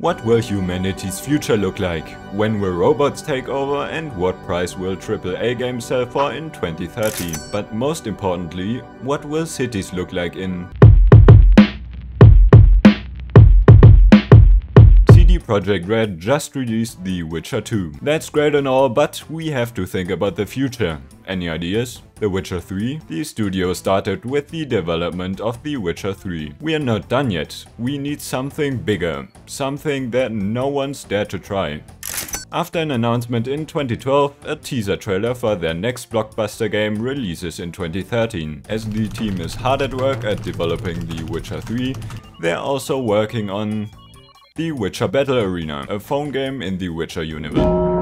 What will humanity's future look like? When will robots take over, and what price will AAA games sell for in 2030? But most importantly, what will cities look like in CD Projekt Red just released The Witcher 2. That's great and all, but we have to think about the future. Any ideas? The Witcher 3? The studio started with the development of The Witcher 3. We are not done yet. We need something bigger. Something that no one's dared to try. After an announcement in 2012, a teaser trailer for their next blockbuster game releases in 2013. As the team is hard at work at developing The Witcher 3, they're also working on The Witcher Battle Arena, a phone game in the Witcher universe.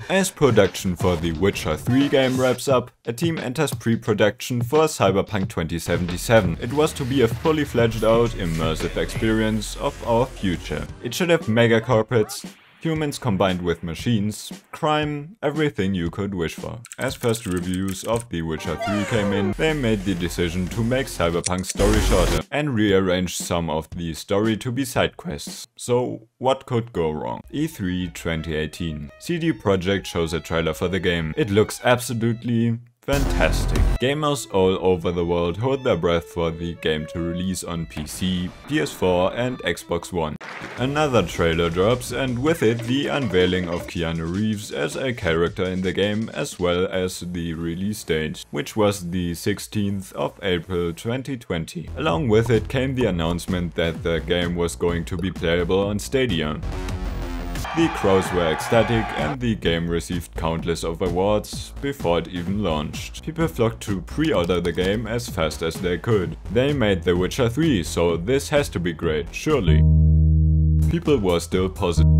As production for The Witcher 3 game wraps up, a team enters pre-production for Cyberpunk 2077. It was to be a fully fledged out, immersive experience of our future. It should have mega corporates, humans combined with machines, crime, everything you could wish for. As first reviews of The Witcher 3 came in, they made the decision to make Cyberpunk's story shorter and rearrange some of the story to be side quests. So what could go wrong? E3 2018. CD Projekt shows a trailer for the game. It looks absolutely fantastic. Gamers all over the world hold their breath for the game to release on PC, PS4 and Xbox One. Another trailer drops, and with it the unveiling of Keanu Reeves as a character in the game, as well as the release date, which was the 16th of April 2020. Along with it came the announcement that the game was going to be playable on Stadia. The crowds were ecstatic and the game received countless of awards before it even launched. People flocked to pre-order the game as fast as they could. They made The Witcher 3, so this has to be great, surely. People were still positive.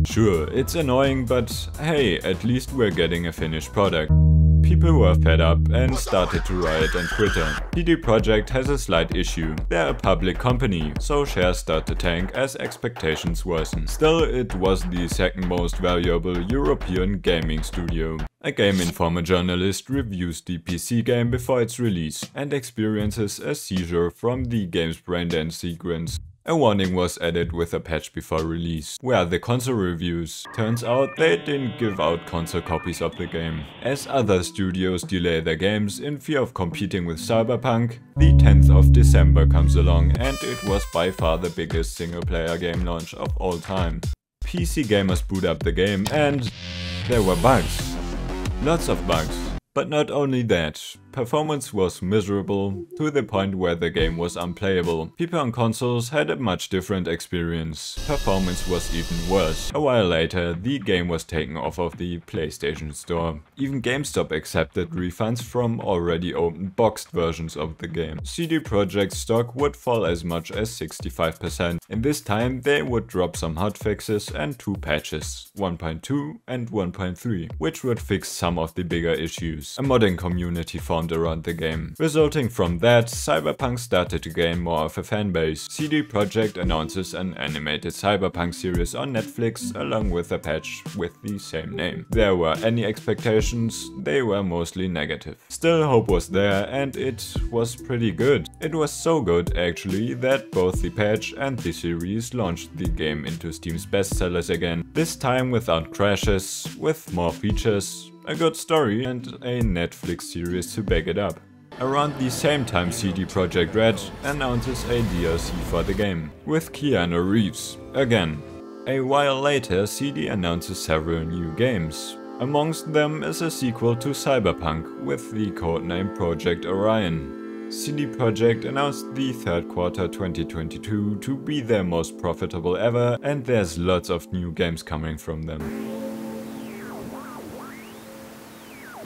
Sure, it's annoying, but hey, at least we're getting a finished product. People were fed up and started to riot on Twitter. CD Projekt has a slight issue. They're a public company, so shares start to tank as expectations worsen. Still, it was the second most valuable European gaming studio. A Game Informer journalist reviews the PC game before its release and experiences a seizure from the game's braindance sequence. A warning was added with a patch before release. Where are the console reviews? Turns out they didn't give out console copies of the game. As other studios delay their games in fear of competing with Cyberpunk, the 10th of December comes along and it was by far the biggest single player game launch of all time. PC gamers boot up the game and there were bugs. Lots of bugs. But not only that, performance was miserable to the point where the game was unplayable. People on consoles had a much different experience. Performance was even worse. A while later, the game was taken off of the PlayStation Store. Even GameStop accepted refunds from already opened boxed versions of the game. CD Projekt stock would fall as much as 65%. In this time, they would drop some hotfixes and 2 patches, 1.2 and 1.3, which would fix some of the bigger issues. A modding community formed around the game. Resulting from that, Cyberpunk started to gain more of a fanbase. CD Projekt announces an animated Cyberpunk series on Netflix along with a patch with the same name. There were any expectations, they were mostly negative. Still, hope was there and it was pretty good. It was so good actually that both the patch and the series launched the game into Steam's bestsellers again. This time without crashes, with more features, a good story and a Netflix series to back it up. Around the same time, CD Projekt Red announces a DLC for the game, with Keanu Reeves again. A while later, CD announces several new games. Amongst them is a sequel to Cyberpunk with the codename Project Orion. CD Projekt announced the third quarter 2022 to be their most profitable ever, and there's lots of new games coming from them.